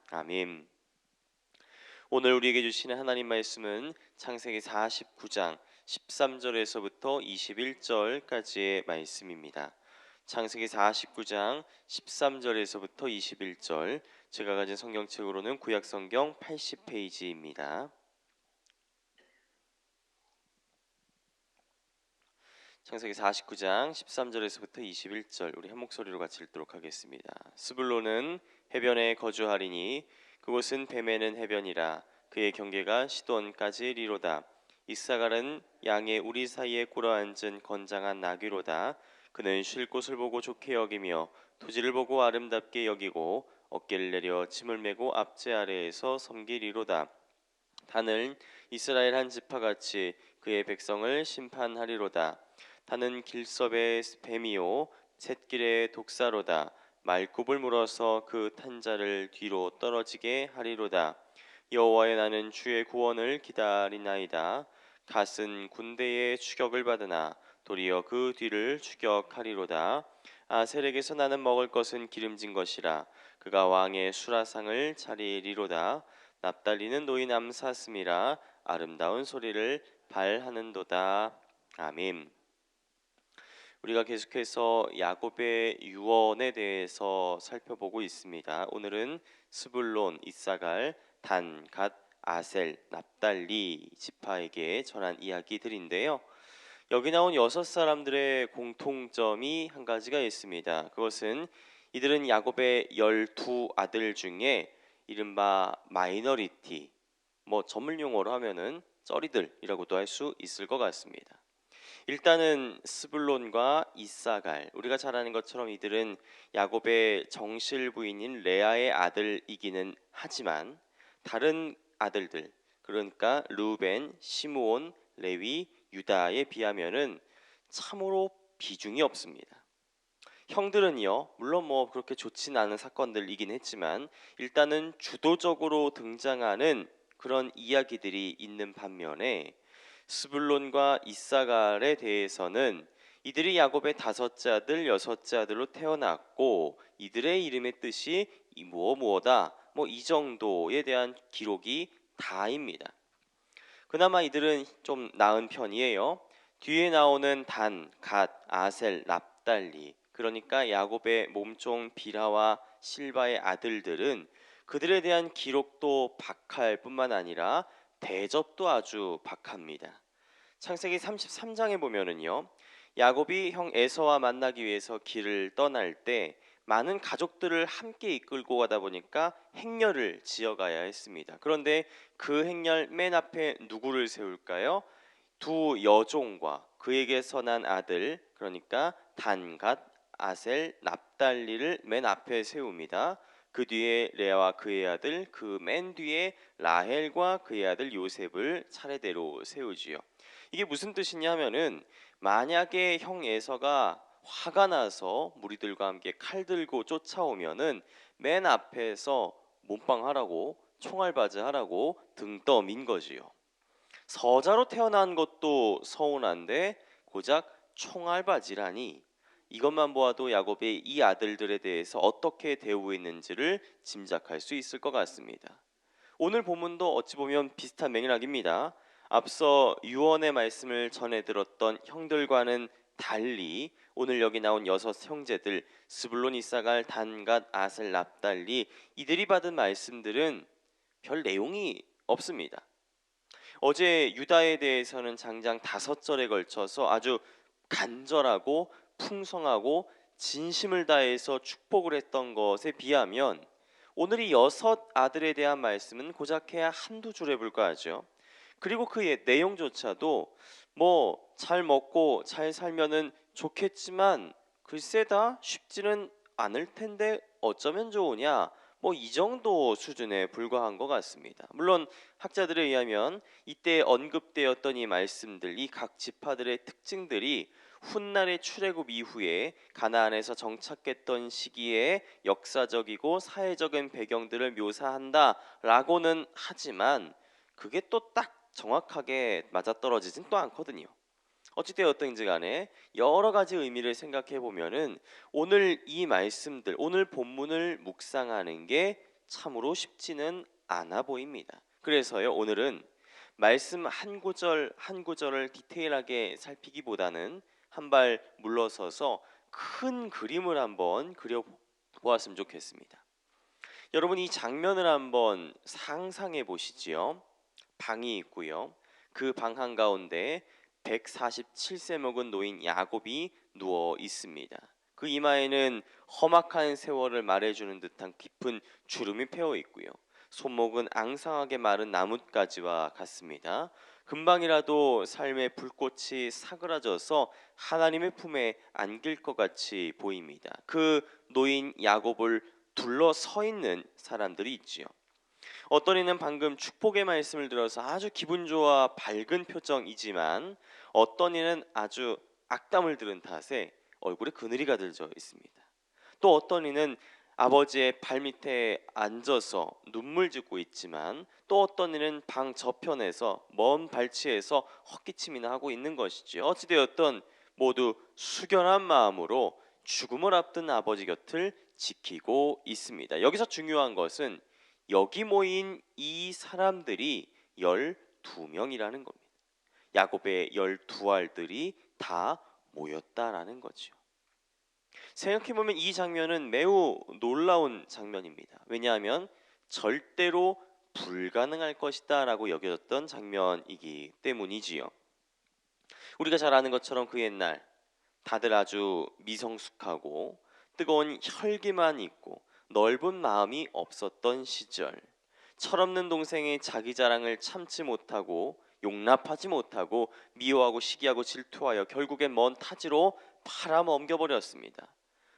아멘. 오늘 우리에게 주시는 하나님 말씀은 창세기 49장 13절에서부터 21절까지의 말씀입니다. 창세기 49장 13절에서부터 21절, 제가 가진 성경책으로는 구약성경 80페이지입니다. 창세기 49장 13절에서부터 21절, 우리 한 목소리로 같이 읽도록 하겠습니다. 스불론은 해변에 거주하리니 그곳은 뱀에는 해변이라. 그의 경계가 시돈까지 이리로다. 이사갈은 양의 우리 사이에 꿇어앉은 건장한 나귀로다. 그는 쉴 곳을 보고 좋게 여기며 토지를 보고 아름답게 여기고 어깨를 내려 짐을 메고 앞제 아래에서 섬기리로다. 단은 이스라엘 한 지파같이 그의 백성을 심판하리로다. 단은 길섭의 뱀이요 샛길의 독사로다. 말굽을 물어서 그 탄자를 뒤로 떨어지게 하리로다. 여호와의 나는 주의 구원을 기다리나이다. 갓은 군대의 추격을 받으나 도리어 그 뒤를 추격하리로다. 아셀에게서 나는 먹을 것은 기름진 것이라. 그가 왕의 수라상을 차리리로다. 납달리는 노인 암사슴이라. 아름다운 소리를 발하는도다. 아멘. 우리가 계속해서 야곱의 유언에 대해서 살펴보고 있습니다. 오늘은 스불론, 이사갈, 단, 갓, 아셀, 납달리 지파에게 전한 이야기들인데요. 여기 나온 6사람들의 공통점이 한 가지가 있습니다. 그것은 이들은 야곱의 12아들 중에 이른바 마이너리티, 전문 용어로 하면은 쩌리들이라고도 할 수 있을 것 같습니다. 일단은 스불론과 이사갈, 우리가 잘 아는 것처럼 이들은 야곱의 정실 부인인 레아의 아들이기는 하지만 다른 아들들, 그러니까 르우벤, 시므온, 레위, 유다에 비하면은 참으로 비중이 없습니다. 형들은요, 물론 그렇게 좋진 않은 사건들이긴 했지만 일단은 주도적으로 등장하는 그런 이야기들이 있는 반면에 스불론과 이사갈에 대해서는 이들이 야곱의 5째 아들, 6째 아들로 태어났고 이들의 이름의 뜻이 무엇다, 이 정도에 대한 기록이 다입니다. 그나마 이들은 좀 나은 편이에요. 뒤에 나오는 단, 갓, 아셀, 납달리, 그러니까 야곱의 몸종 빌하와 실바의 아들들은 그들에 대한 기록도 박할 뿐만 아니라 대접도 아주 박합니다. 창세기 33장에 보면은요, 야곱이 형 에서와 만나기 위해서 길을 떠날 때 많은 가족들을 함께 이끌고 가다 보니까 행렬을 지어가야 했습니다. 그런데 그 행렬 맨 앞에 누구를 세울까요? 두 여종과 그에게서 난 아들, 그러니까 단, 갓, 아셀, 납달리를 맨 앞에 세웁니다. 그 뒤에 레아와 그의 아들, 그 맨 뒤에 라헬과 그의 아들 요셉을 차례대로 세우지요. 이게 무슨 뜻이냐 하면은, 만약에 형 에서가 화가 나서 무리들과 함께 칼 들고 쫓아오면은 맨 앞에서 몸빵하라고, 총알바지하라고 등 떠민 거지요. 서자로 태어난 것도 서운한데 고작 총알바지라니, 이것만 보아도 야곱의 이 아들들에 대해서 어떻게 대우했는지를 짐작할 수 있을 것 같습니다. 오늘 본문도 어찌 보면 비슷한 맥락입니다. 앞서 유언의 말씀을 전해 들었던 형들과는 달리 오늘 여기 나온 6형제들 스불론, 이사갈, 단, 갓, 아셀, 납달리, 이들이 받은 말씀들은 별 내용이 없습니다. 어제 유다에 대해서는 장장 5절에 걸쳐서 아주 간절하고 풍성하고 진심을 다해서 축복을 했던 것에 비하면 오늘 이 6아들에 대한 말씀은 고작해야 한두 줄에 불과하죠. 그리고 그 내용조차도 잘 먹고 잘 살면은 좋겠지만 글쎄다 쉽지는 않을 텐데 어쩌면 좋으냐, 이 정도 수준에 불과한 것 같습니다. 물론 학자들에 의하면 이때 언급되었던 이 말씀들, 이 각 지파들의 특징들이 훗날의 출애굽 이후에 가나안에서 정착했던 시기의 역사적이고 사회적인 배경들을 묘사한다라고는 하지만 그게 또 딱 정확하게 맞아떨어지진 또 않거든요. 어찌되었든지 간에 여러 가지 의미를 생각해 보면은 오늘 이 말씀들, 오늘 본문을 묵상하는 게 참으로 쉽지는 않아 보입니다. 그래서요, 오늘은 말씀 한 구절 한 구절을 디테일하게 살피기보다는 한 발 물러서서 큰 그림을 한번 그려 보았으면 좋겠습니다. 여러분, 이 장면을 한번 상상해 보시지요. 방이 있고요. 그 방 한가운데 147세 먹은 노인 야곱이 누워 있습니다. 그 이마에는 험악한 세월을 말해주는 듯한 깊은 주름이 패어 있고요. 손목은 앙상하게 마른 나뭇가지와 같습니다. 금방이라도 삶의 불꽃이 사그라져서 하나님의 품에 안길 것 같이 보입니다. 그 노인 야곱을 둘러서 있는 사람들이 있지요. 어떤 이는 방금 축복의 말씀을 들어서 아주 기분 좋아 밝은 표정이지만, 어떤 이는 아주 악담을 들은 탓에 얼굴에 그늘이 가들져 있습니다. 또 어떤 이는 아버지의 발밑에 앉아서 눈물 짓고 있지만, 또 어떤 이는 방 저편에서 먼 발치에서 헛기침이나 하고 있는 것이죠. 어찌되었든 모두 숙연한 마음으로 죽음을 앞둔 아버지 곁을 지키고 있습니다. 여기서 중요한 것은 여기 모인 이 사람들이 12명이라는 겁니다. 야곱의 12알들이 다 모였다라는 거죠. 생각해보면 이 장면은 매우 놀라운 장면입니다. 왜냐하면 절대로 불가능할 것이다 라고 여겨졌던 장면이기 때문이지요. 우리가 잘 아는 것처럼 그 옛날 다들 아주 미성숙하고 뜨거운 혈기만 있고 넓은 마음이 없었던 시절, 철없는 동생의 자기 자랑을 참지 못하고 용납하지 못하고 미워하고 시기하고 질투하여 결국엔 먼 타지로 팔아넘겨버렸습니다.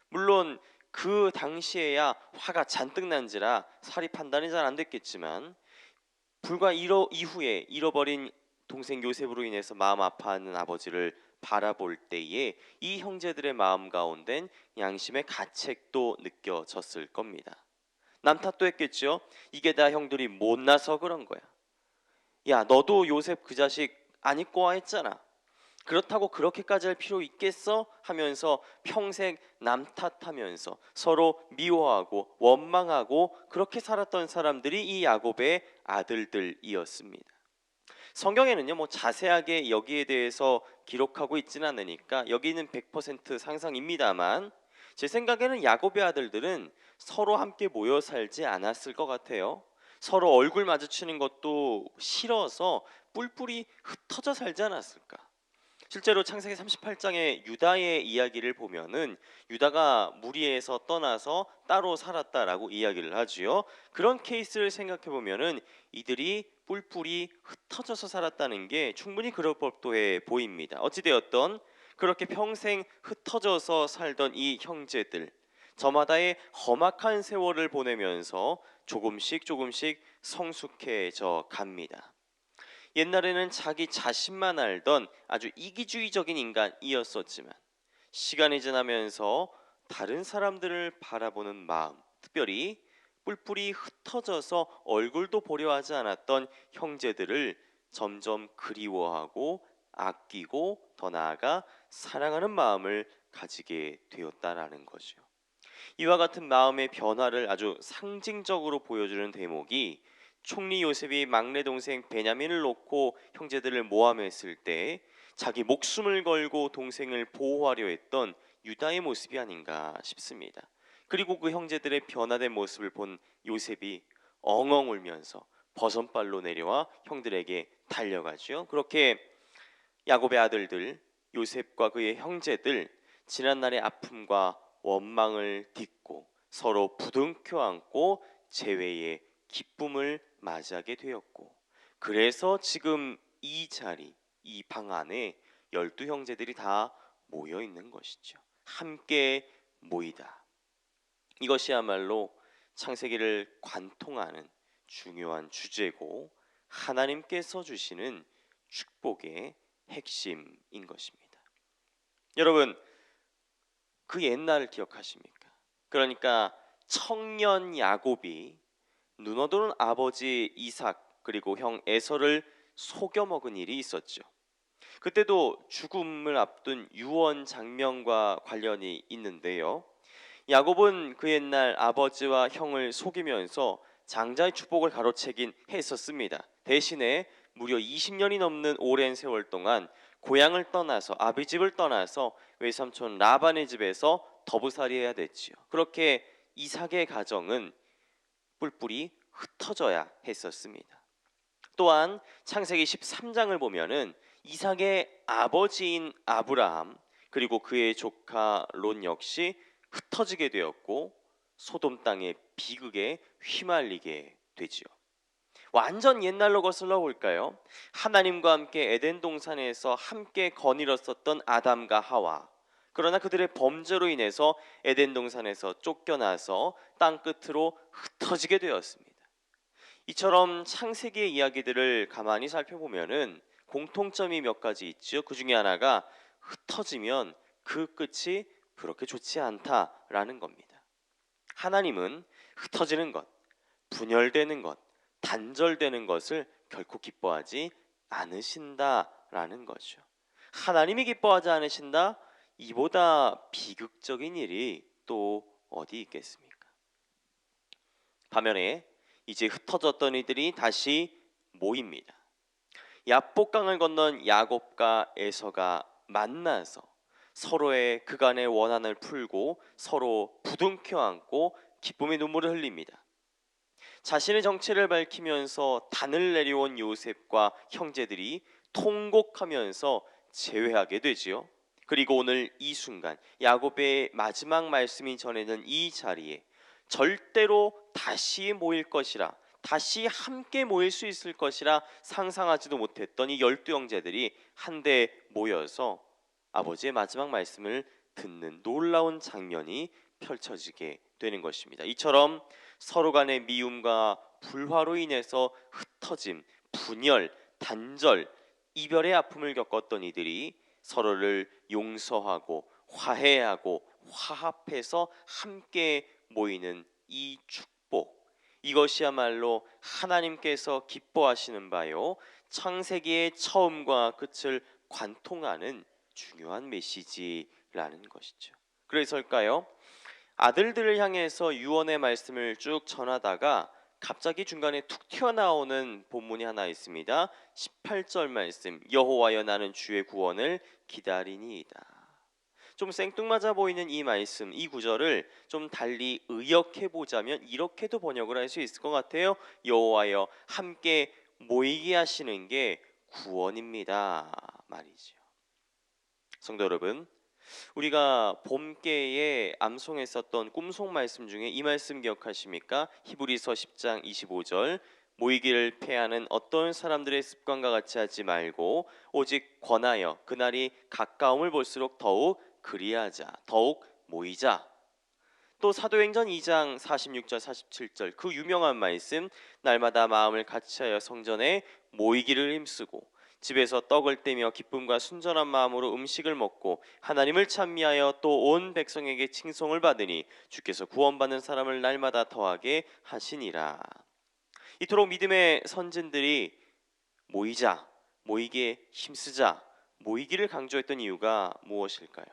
물론 그 당시에야 화가 잔뜩 난지라 살이 판단이 잘 안 됐겠지만, 불과 이후에 잃어버린 동생 요셉으로 인해서 마음 아파하는 아버지를 바라볼 때에 이 형제들의 마음 가운데는 양심의 가책도 느껴졌을 겁니다. 남 탓도 했겠죠. 이게 다 형들이 못나서 그런 거야. 야, 너도 요셉 그 자식 안 입고 와 했잖아. 그렇다고 그렇게까지 할 필요 있겠어? 하면서 평생 남 탓하면서 서로 미워하고 원망하고 그렇게 살았던 사람들이 이 야곱의 아들들이었습니다. 성경에는요, 뭐 자세하게 여기에 대해서 기록하고 있지는 않으니까 여기는 100% 상상입니다만, 제 생각에는 야곱의 아들들은 서로 함께 모여 살지 않았을 것 같아요. 서로 얼굴 마주치는 것도 싫어서 뿔뿔이 흩어져 살지 않았을까. 실제로 창세기 38장의 유다의 이야기를 보면은 유다가 무리에서 떠나서 따로 살았다라고 이야기를 하지요. 그런 케이스를 생각해 보면은 이들이 뿔뿔이 흩어져서 살았다는 게 충분히 그럴 법도 해 보입니다. 어찌되었던 그렇게 평생 흩어져서 살던 이 형제들, 저마다의 험악한 세월을 보내면서 조금씩 성숙해져 갑니다. 옛날에는 자기 자신만 알던 아주 이기주의적인 인간이었었지만, 시간이 지나면서 다른 사람들을 바라보는 마음, 특별히 뿔뿔이 흩어져서 얼굴도 보려 하지 않았던 형제들을 점점 그리워하고 아끼고 더 나아가 사랑하는 마음을 가지게 되었다라는 거죠. 이와 같은 마음의 변화를 아주 상징적으로 보여주는 대목이, 총리 요셉이 막내 동생 베냐민을 놓고 형제들을 모함했을 때 자기 목숨을 걸고 동생을 보호하려 했던 유다의 모습이 아닌가 싶습니다. 그리고 그 형제들의 변화된 모습을 본 요셉이 엉엉 울면서 버선발로 내려와 형들에게 달려가죠. 그렇게 야곱의 아들들 요셉과 그의 형제들, 지난날의 아픔과 원망을 딛고 서로 부둥켜 안고 재회의 기쁨을 맞이하게 되었고, 그래서 지금 이 자리, 이 방 안에 12형제들이 다 모여 있는 것이죠. 함께 모이다. 이것이야말로 창세기를 관통하는 중요한 주제고, 하나님께서 주시는 축복의 핵심인 것입니다. 여러분, 그 옛날을 기억하십니까? 그러니까 청년 야곱이 눈어두는 아버지 이삭 그리고 형 에서를 속여 먹은 일이 있었죠. 그때도 죽음을 앞둔 유언 장면과 관련이 있는데요. 야곱은 그 옛날 아버지와 형을 속이면서 장자의 축복을 가로채긴 했었습니다. 대신에 무려 20년이 넘는 오랜 세월 동안 고향을 떠나서 아비 집을 떠나서 외삼촌 라반의 집에서 더부살이해야 됐지요. 그렇게 이삭의 가정은 뿔뿔이 흩어져야 했었습니다. 또한 창세기 13장을 보면은 이삭의 아버지인 아브라함 그리고 그의 조카 롯 역시 흩어지게 되었고 소돔 땅의 비극에 휘말리게 되지요. 완전 옛날로 거슬러 볼까요? 하나님과 함께 에덴 동산에서 함께 거닐었었던 아담과 하와. 그러나 그들의 범죄로 인해서 에덴 동산에서 쫓겨나서 땅 끝으로 흩어지게 되었습니다. 이처럼 창세기의 이야기들을 가만히 살펴보면은 공통점이 몇 가지 있죠. 그 중에 하나가 흩어지면 그 끝이 그렇게 좋지 않다라는 겁니다. 하나님은 흩어지는 것, 분열되는 것, 단절되는 것을 결코 기뻐하지 않으신다라는 거죠. 하나님이 기뻐하지 않으신다? 이보다 비극적인 일이 또 어디 있겠습니까? 반면에 이제 흩어졌던 이들이 다시 모입니다. 야복강을 건넌 야곱과 에서가 만나서 서로의 그간의 원한을 풀고 서로 부둥켜 안고 기쁨의 눈물을 흘립니다. 자신의 정체를 밝히면서 단을 내려온 요셉과 형제들이 통곡하면서 재회하게 되지요. 그리고 오늘 이 순간 야곱의 마지막 말씀이 전해는 이 자리에 절대로 다시 모일 것이라, 다시 함께 모일 수 있을 것이라 상상하지도 못했던 이 12형제들이 한데 모여서 아버지의 마지막 말씀을 듣는 놀라운 장면이 펼쳐지게 되는 것입니다. 이처럼 서로 간의 미움과 불화로 인해서 흩어짐, 분열, 단절, 이별의 아픔을 겪었던 이들이 서로를 용서하고 화해하고 화합해서 함께 모이는 이 축복, 이것이야말로 하나님께서 기뻐하시는 바요, 창세기의 처음과 끝을 관통하는 중요한 메시지라는 것이죠. 그래서일까요? 아들들을 향해서 유언의 말씀을 쭉 전하다가 갑자기 중간에 툭 튀어나오는 본문이 하나 있습니다. 18절 말씀, 여호와여 나는 주의 구원을 기다리니이다. 좀 생뚱맞아 보이는 이 말씀, 이 구절을 좀 달리 의역해 보자면 이렇게도 번역을 할 수 있을 것 같아요. 여호와여 함께 모이게 하시는 게 구원입니다 말이죠. 성도 여러분, 우리가 봄께에 암송했었던 꿈송 말씀 중에 이 말씀 기억하십니까? 히브리서 10장 25절, 모이기를 패하는 어떤 사람들의 습관과 같이 하지 말고 오직 권하여 그날이 가까움을 볼수록 더욱 그리하자, 더욱 모이자. 또 사도행전 2장 46절 47절 그 유명한 말씀, 날마다 마음을 같이하여 성전에 모이기를 힘쓰고 집에서 떡을 떼며 기쁨과 순전한 마음으로 음식을 먹고 하나님을 찬미하여 또 온 백성에게 칭송을 받으니 주께서 구원받는 사람을 날마다 더하게 하시니라. 이토록 믿음의 선진들이 모이자, 모이기에 힘쓰자, 모이기를 강조했던 이유가 무엇일까요?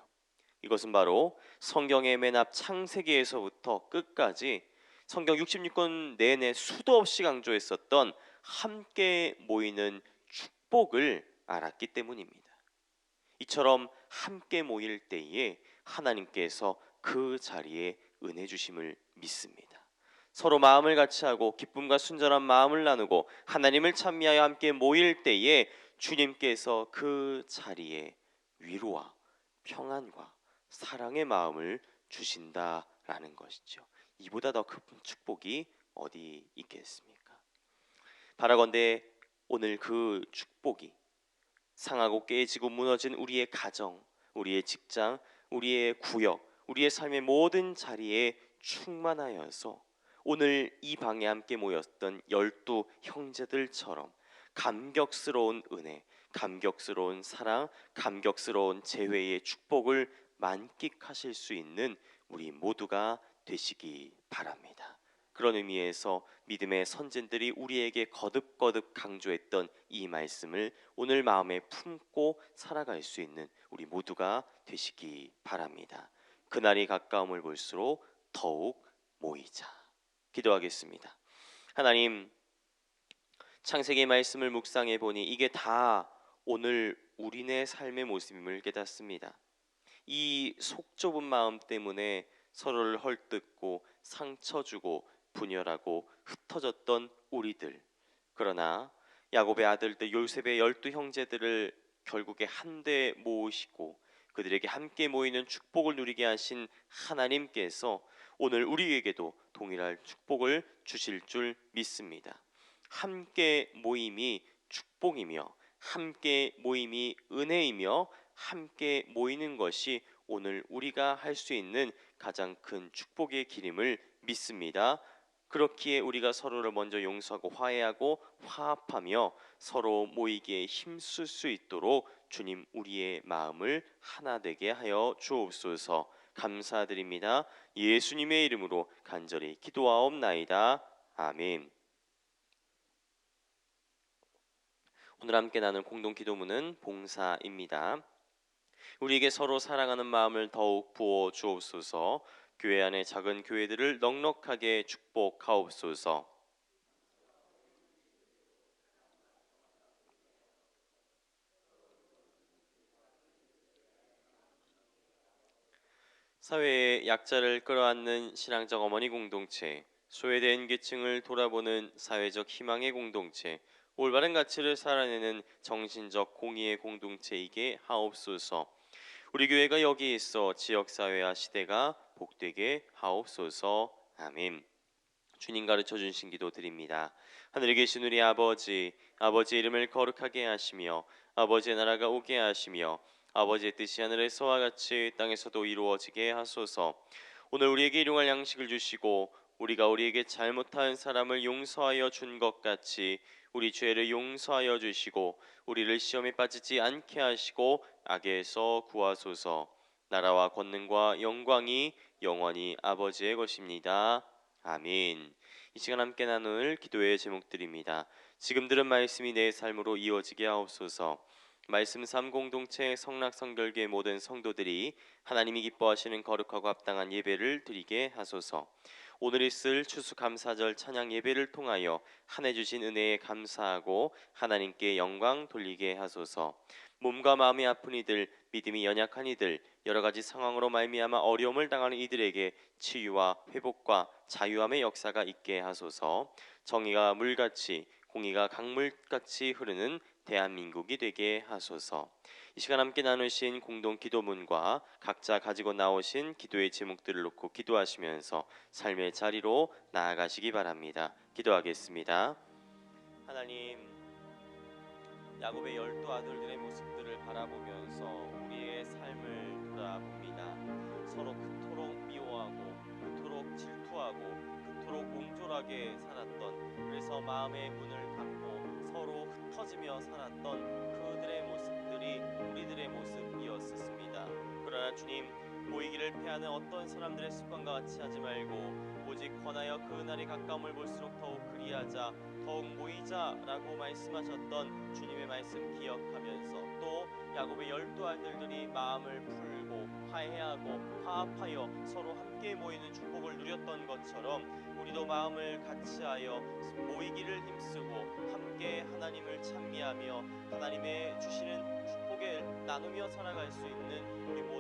이것은 바로 성경의 맨 앞 창세기에서부터 끝까지 성경 66권 내내 수도 없이 강조했었던 함께 모이는 축복을 알았기 때문입니다. 이처럼 함께 모일 때에 하나님께서 그 자리에 은혜 주심을 믿습니다. 서로 마음을 같이하고 기쁨과 순전한 마음을 나누고 하나님을 찬미하여 함께 모일 때에 주님께서 그 자리에 위로와 평안과 사랑의 마음을 주신다라는 것이죠. 이보다 더 큰 축복이 어디 있겠습니까? 바라건대 오늘 그 축복이 상하고 깨지고 무너진 우리의 가정, 우리의 직장, 우리의 구역, 우리의 삶의 모든 자리에 충만하여서 오늘 이 방에 함께 모였던 12 형제들처럼 감격스러운 은혜, 감격스러운 사랑, 감격스러운 재회의 축복을 만끽하실 수 있는 우리 모두가 되시기 바랍니다. 그런 의미에서 믿음의 선진들이 우리에게 거듭거듭 강조했던 이 말씀을 오늘 마음에 품고 살아갈 수 있는 우리 모두가 되시기 바랍니다. 그날이 가까움을 볼수록 더욱 모이자. 기도하겠습니다. 하나님, 창세기 말씀을 묵상해 보니 이게 다 오늘 우리네 삶의 모습임을 깨닫습니다. 이 속 좁은 마음 때문에 서로를 헐뜯고 상처 주고 분열하고 흩어졌던 우리들. 그러나 야곱의 아들들 요셉의 12 형제들을 결국에 한데 모으시고 그들에게 함께 모이는 축복을 누리게 하신 하나님께서 오늘 우리에게도 동일할 축복을 주실 줄 믿습니다. 함께 모임이 축복이며 함께 모임이 은혜이며 함께 모이는 것이 오늘 우리가 할 수 있는 가장 큰 축복의 길임을 믿습니다. 그렇기에 우리가 서로를 먼저 용서하고 화해하고 화합하며 서로 모이기에 힘쓸 수 있도록 주님 우리의 마음을 하나 되게 하여 주옵소서. 감사드립니다. 예수님의 이름으로 간절히 기도하옵나이다. 아멘. 오늘 함께 나눌 공동 기도문은 봉사입니다. 우리에게 서로 사랑하는 마음을 더욱 부어 주옵소서. 교회 안의 작은 교회들을 넉넉하게 축복하옵소서. 사회의 약자를 끌어안는 신앙적 어머니 공동체, 소외된 계층을 돌아보는 사회적 희망의 공동체, 올바른 가치를 살아내는 정신적 공의의 공동체이게 하옵소서. 우리 교회가 여기 있어 지역사회와 시대가 복되게 하옵소서. 아멘. 주님 가르쳐 주신 기도 드립니다. 하늘에 계신 우리 아버지, 아버지의 이름을 거룩하게 하시며 아버지의 나라가 오게 하시며 아버지의 뜻이 하늘에서와 같이 땅에서도 이루어지게 하소서. 오늘 우리에게 일용할 양식을 주시고 우리가 우리에게 잘못한 사람을 용서하여 준 것 같이 우리 죄를 용서하여 주시고 우리를 시험에 빠지지 않게 하시고 악에서 구하소서. 나라와 권능과 영광이 영원히 아버지의 것입니다. 아멘. 이 시간 함께 나눌 기도의 제목들입니다. 지금 들은 말씀이 내 삶으로 이어지게 하옵소서. 말씀 삶 공동체 성락 성결교의 모든 성도들이 하나님이 기뻐하시는 거룩하고 합당한 예배를 드리게 하소서. 오늘 있을 추수감사절 찬양 예배를 통하여 한 해 주신 은혜에 감사하고 하나님께 영광 돌리게 하소서. 몸과 마음이 아픈 이들, 믿음이 연약한 이들, 여러 가지 상황으로 말미암아 어려움을 당하는 이들에게 치유와 회복과 자유함의 역사가 있게 하소서. 정의가 물같이 공의가 강물같이 흐르는 대한민국이 되게 하소서. 이 시간 함께 나누신 공동 기도문과 각자 가지고 나오신 기도의 제목들을 놓고 기도하시면서 삶의 자리로 나아가시기 바랍니다. 기도하겠습니다. 하나님, 야곱의 12 아들들의 모습들을 바라보면서 우리의 삶을 돌아봅니다. 서로 그토록 미워하고 그토록 질투하고 그토록 옹졸하게 살았던, 그래서 마음의 문을 닫고 서로 흩어지며 살았던 그들의 모습들이 우리들의 모습이었습니다. 그러나 주님, 모이기를 패하는 어떤 사람들의 습관과 같이 하지 말고 오직 권하여 그 날이 가까움을 볼수록 더욱 그리하자, 더욱 모이자라고 말씀하셨던 주님의 말씀 기억하면서 또 야곱의 12 아들들이 마음을 풀고 화해하고 화합하여 서로 함께 모이는 축복을 누렸던 것처럼 우리도 마음을 같이하여 모이기를 힘쓰고 함께 하나님을 찬미하며 하나님의 주시는 축복을 나누며 살아갈 수 있는 우리 모두